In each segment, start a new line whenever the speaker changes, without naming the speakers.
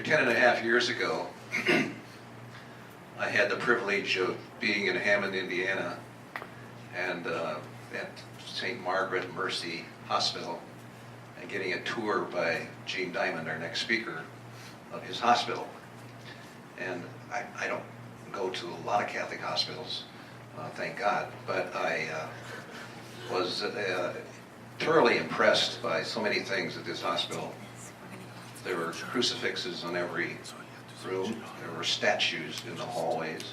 10.5 years ago, I had the privilege of being in Hammond, Indiana, and at St. Margaret Mercy Hospital, and getting a tour by Gene Diamond, our next speaker, of his hospital. And I don't go to a lot of Catholic hospitals, thank God, but I was thoroughly impressed by so many things at this hospital. There were crucifixes in every room. There were statues in the hallways.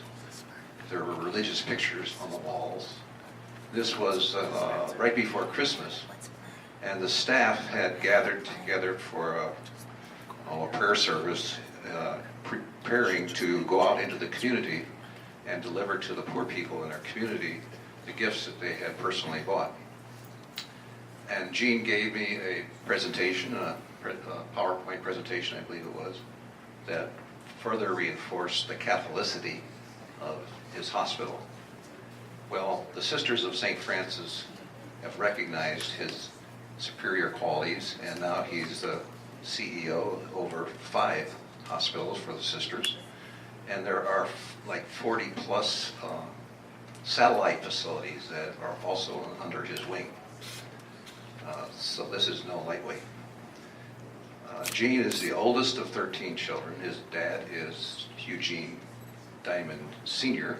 There were religious pictures on the walls. This was right before Christmas, and the staff had gathered together for a prayer service, preparing to go out into the community and deliver to the poor people in our community the gifts that they had personally bought. And Gene gave me a presentation, a PowerPoint presentation, I believe it was, that further reinforced the Catholicity of his hospital. Well, the Sisters of St. Francis have recognized his superior qualities, and now he's the CEO over 5 hospitals for the sisters. And there are like 40 plus satellite facilities that are also under his wing. So this is no lightweight. Gene is the oldest of 13 children. His dad is Eugene Diamond Sr.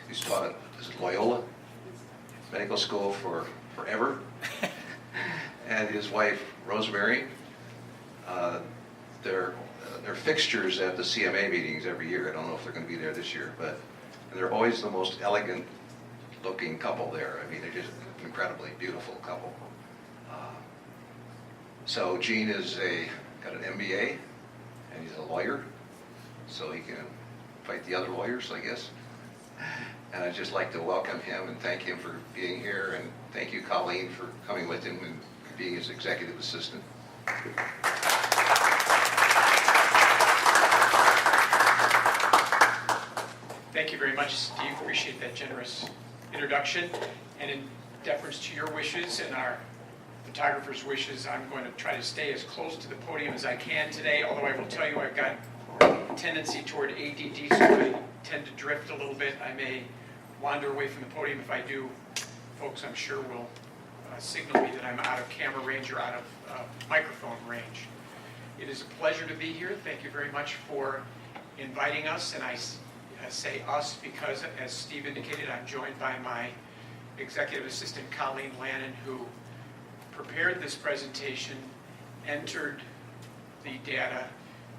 He's taught at Loyola Medical School forever. And his wife, Rosemary, they're fixtures at the CMA meetings every year. I don't know if they're going to be there this year, but they're always the most elegant looking couple there. I mean, they're just an incredibly beautiful couple. So Gene is got an MBA, and he's a lawyer, so he can fight the other lawyers, I guess. And I'd just like to welcome him and thank him for being here, and thank you, Colleen, for coming with him and being his executive assistant.
Thank you very much, Steve. Appreciate that generous introduction. And in deference to your wishes and our photographer's wishes, I'm going to try to stay as close to the podium as I can today, although I will tell you I've got a tendency toward ADD, so I tend to drift a little bit. I may wander away from the podium. If I do, folks, I'm sure will signal me that I'm out of camera range or out of microphone range. It is a pleasure to be here. Thank you very much for inviting us, and I say us because, as Steve indicated, I'm joined by my executive assistant, Colleen Lannon, who prepared this presentation, entered the data.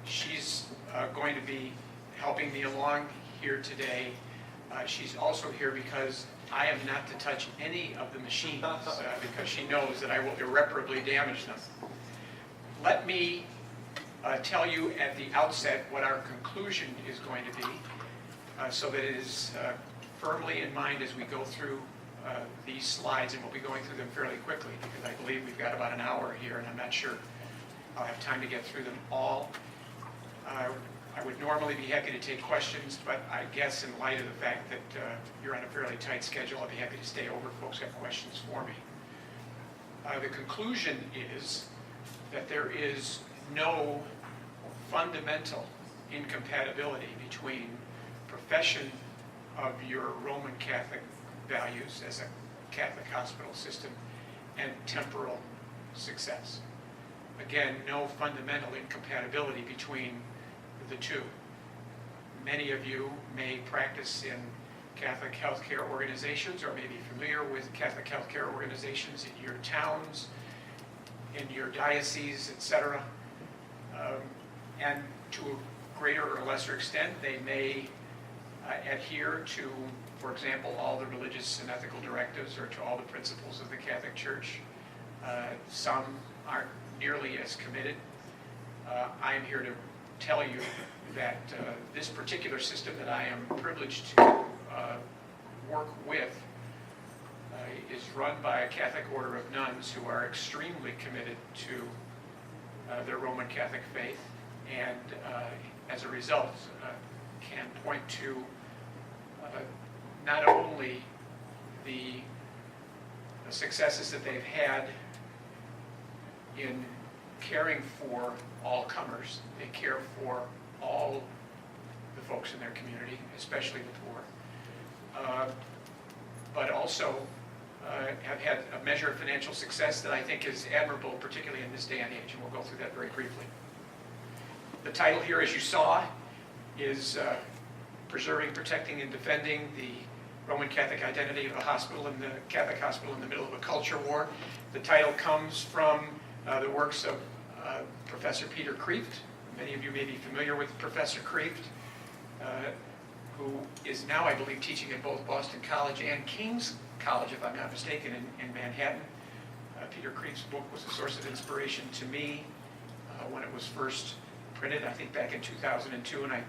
She's going to be helping me along here today. She's also here because I am not to touch any of the machines because she knows that I will irreparably damage them. Let me tell you at the outset what our conclusion is going to be so that it is firmly in mind as we go through these slides, and we'll be going through them fairly quickly because I believe we've got about an hour here, and I'm not sure I'll have time to get through them all. I would normally be happy to take questions, but I guess in light of the fact that you're on a fairly tight schedule, I'll be happy to stay over if folks have questions for me. The conclusion is that there is no fundamental incompatibility between profession of your Roman Catholic values as a Catholic hospital system and temporal success. Again, no fundamental incompatibility between the two. Many of you may practice in Catholic healthcare organizations or may be familiar with Catholic healthcare organizations in your towns, in your diocese, etc. And to a greater or lesser extent, they may adhere to, for example, all the religious and ethical directives or to all the principles of the Catholic Church. Some aren't nearly as committed. I am here to tell you that this particular system that I am privileged to work with is run by a Catholic order of nuns who are extremely committed to their Roman Catholic faith, and as a result can point to not only the successes that they've had in caring for all comers. They care for all the folks in their community, especially the poor. But also have had a measure of financial success that I think is admirable, particularly in this day and age, and we'll go through that very briefly. The title here, as you saw, is Preserving, Protecting, and Defending the Roman Catholic Identity of a Hospital in the Catholic Hospital in the Middle of a Culture War. The title comes from the works of Professor Peter Kreeft. Many of you may be familiar with Professor Kreeft, who is now, I believe, teaching at both Boston College and King's College, if I'm not mistaken, in Manhattan. Peter Kreeft's book was a source of inspiration to me when it was first printed, I think back in 2002, and I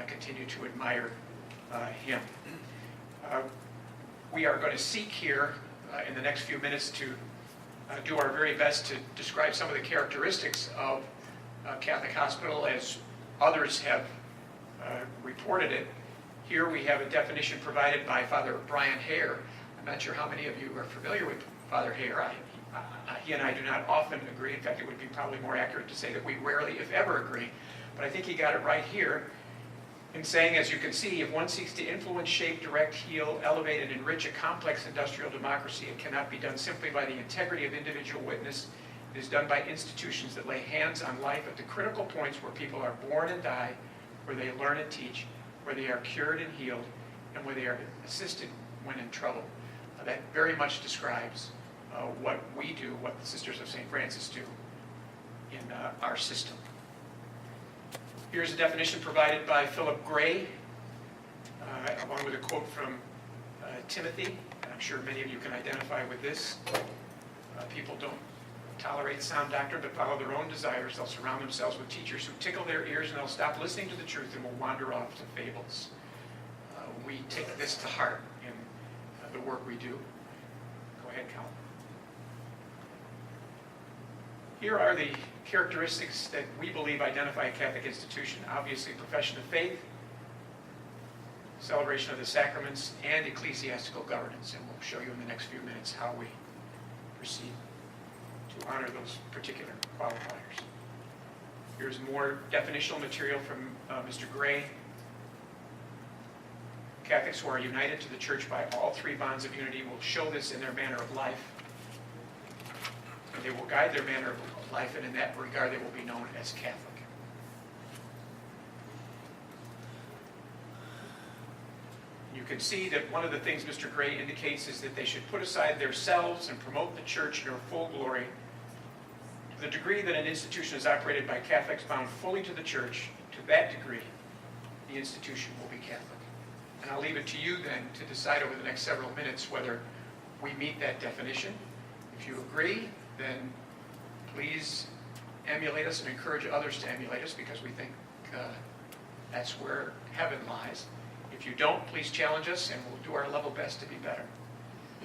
continue to admire him. We are going to seek here in the next few minutes to do our very best to describe some of the characteristics of Catholic Hospital as others have reported it. Here we have a definition provided by Father Brian Hare. I'm not sure how many of you are familiar with Father Hare. He and I do not often agree. In fact, it would be probably more accurate to say that we rarely, if ever, agree. But I think he got it right here in saying, as you can see, if one seeks to influence, shape, direct, heal, elevate, and enrich a complex industrial democracy, it cannot be done simply by the integrity of individual witness. It is done by institutions that lay hands on life at the critical points where people are born and die, where they learn and teach, where they are cured and healed, and where they are assisted when in trouble. That very much describes what we do, what the Sisters of St. Francis do in our system. Here's a definition provided by Philip Gray, along with a quote from Timothy. And I'm sure many of you can identify with this. People don't tolerate sound doctrine, but follow their own desires. They'll surround themselves with teachers who tickle their ears, and they'll stop listening to the truth and will wander off to fables. We take this to heart in the work we do. Go ahead, Colin. Here are the characteristics that we believe identify a Catholic institution. Obviously, profession of faith, celebration of the sacraments, and ecclesiastical governance. And we'll show you in the next few minutes how we proceed to honor those particular qualifiers. Here's more definitional material from Mr. Gray. Catholics who are united to the Church by all three bonds of unity will show this in their manner of life. And they will guide their manner of life, and in that regard they will be known as Catholic. You can see that one of the things Mr. Gray indicates is that they should put aside their selves and promote the Church in her full glory. To the degree that an institution is operated by Catholics bound fully to the Church, to that degree, the institution will be Catholic. And I'll leave it to you then to decide over the next several minutes whether we meet that definition. If you agree, then please emulate us and encourage others to emulate us, because we think that's where heaven lies. If you don't, please challenge us and we'll do our level best to be better.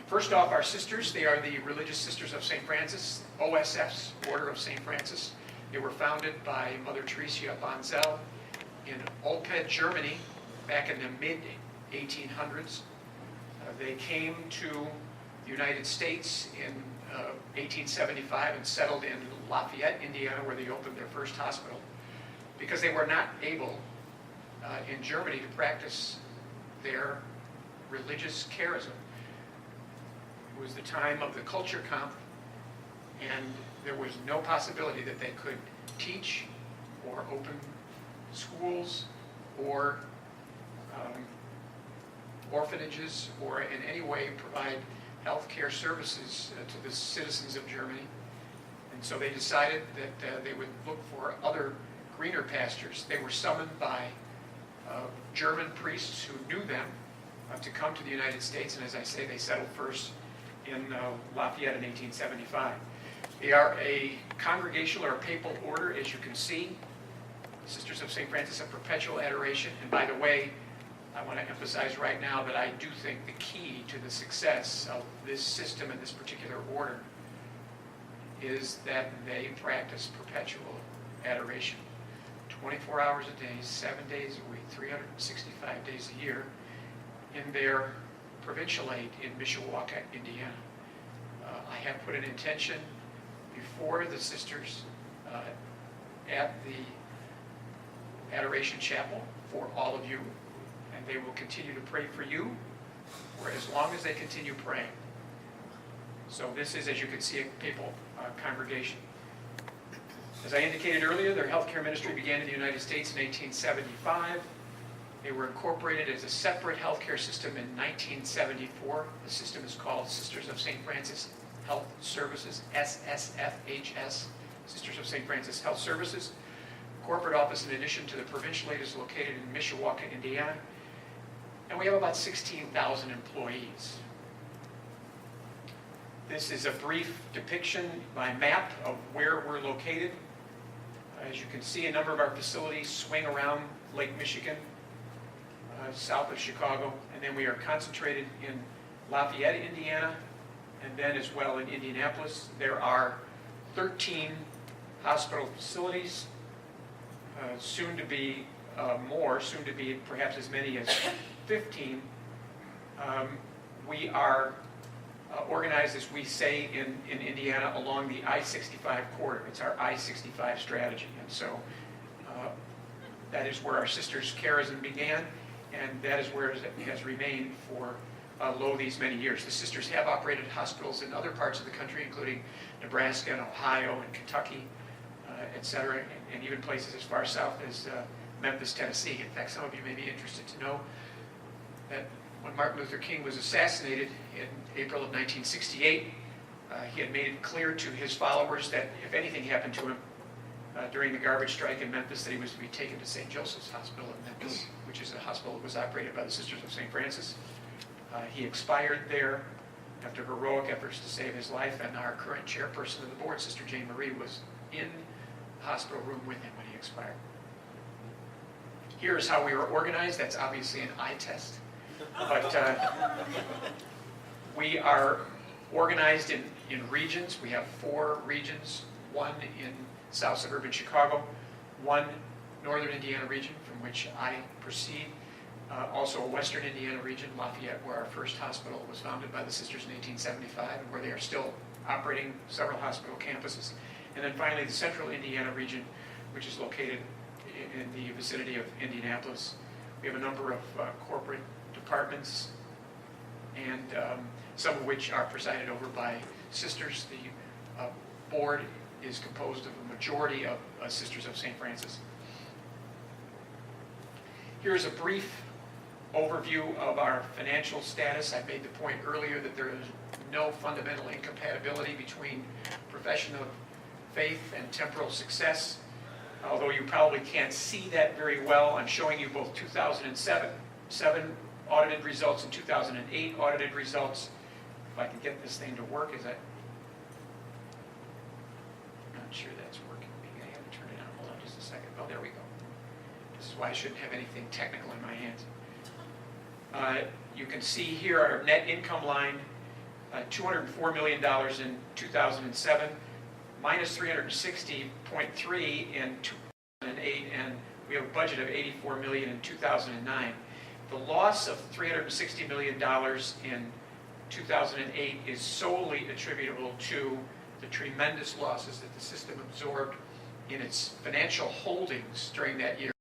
First off, our sisters, they are the Religious Sisters of St. Francis, OSF's Order of St. Francis. They were founded by Mother Teresa Bonzel in Olpe, Germany, back in the mid-1800s. They came to the United States in 1875 and settled in Lafayette, Indiana, where they opened their first hospital, because they were not able in Germany to practice their religious charism. It was the time of the Culture Kampf, and there was no possibility that they could teach or open schools or orphanages or in any way provide health care services to the citizens of Germany. And so they decided that they would look for other greener pastures. They were summoned by German priests who knew them to come to the United States, and as I say, they settled first in Lafayette in 1875. They are a congregational or a papal order, as you can see. Sisters of St. Francis of Perpetual Adoration. And by the way, I want to emphasize right now that I do think the key to the success of this system and this particular order is that they practice perpetual adoration. 24 hours a day, 7 days a week, 365 days a year in their provincialate in Mishawaka, Indiana. I have put an intention before the sisters at the Adoration Chapel for all of you, and they will continue to pray for you for as long as they continue praying. So this is, as you can see, a papal congregation. As I indicated earlier, their healthcare ministry began in the United States in 1875. They were incorporated as a separate healthcare system in 1974. The system is called Sisters of St. Francis Health Services, SSFHS, Sisters of St. Francis Health Services. Corporate office, in addition to the provincial aid, is located in Mishawaka, Indiana. And we have about 16,000 employees. This is a brief depiction by map of where we're located. As you can see, a number of our facilities swing around Lake Michigan, south of Chicago, and then we are concentrated in Lafayette, Indiana, and then as well in Indianapolis. There are 13 hospital facilities, soon to be more, soon to be perhaps as many as 15. We are organized, as we say in Indiana, along the I-65 corridor. It's our I-65 strategy. And so that is where our sisters' charism began, and that is where it has remained for these many years. The sisters have operated hospitals in other parts of the country, including Nebraska and Ohio and Kentucky, et cetera, and even places as far south as Memphis, Tennessee. In fact, some of you may be interested to know that when Martin Luther King was assassinated in April of 1968, he had made it clear to his followers that if anything happened to him during the garbage strike in Memphis, that he was to be taken to St. Joseph's Hospital in Memphis, which is a hospital that was operated by the Sisters of St. Francis. He expired there after heroic efforts to save his life, and our current chairperson of the board, Sister Jane Marie, was in the hospital room with him when he expired. Here's how we were organized. That's obviously an eye test. But we are organized in regions. We have 4 regions, one in South Suburban Chicago, one Northern Indiana region from which I proceed, also a Western Indiana region, Lafayette, where our first hospital was founded by the sisters in 1875, and where they are still operating several hospital campuses. And then finally the Central Indiana region, which is located in the vicinity of Indianapolis. We have a number of corporate departments, and some of which are presided over by sisters. The board is composed of a majority of Sisters of St. Francis. Here's a brief overview of our financial status. I made the point earlier that there is no fundamental incompatibility between profession of faith and temporal success. Although you probably can't see that very well, I'm showing you both 2007 audited results and 2008 audited results. If I can get this thing to work, is that? I'm not sure that's working. Maybe I have to turn it on. Hold on just a second. Oh, there we go. This is why I shouldn't have anything technical in my hands. You can see here our net income line, $204 million in 2007, minus 360.3 in 2008, and we have a budget of $84 million in 2009. The loss of $360 million in 2008 is solely attributable to the tremendous losses that the system absorbed in its financial holdings during that year.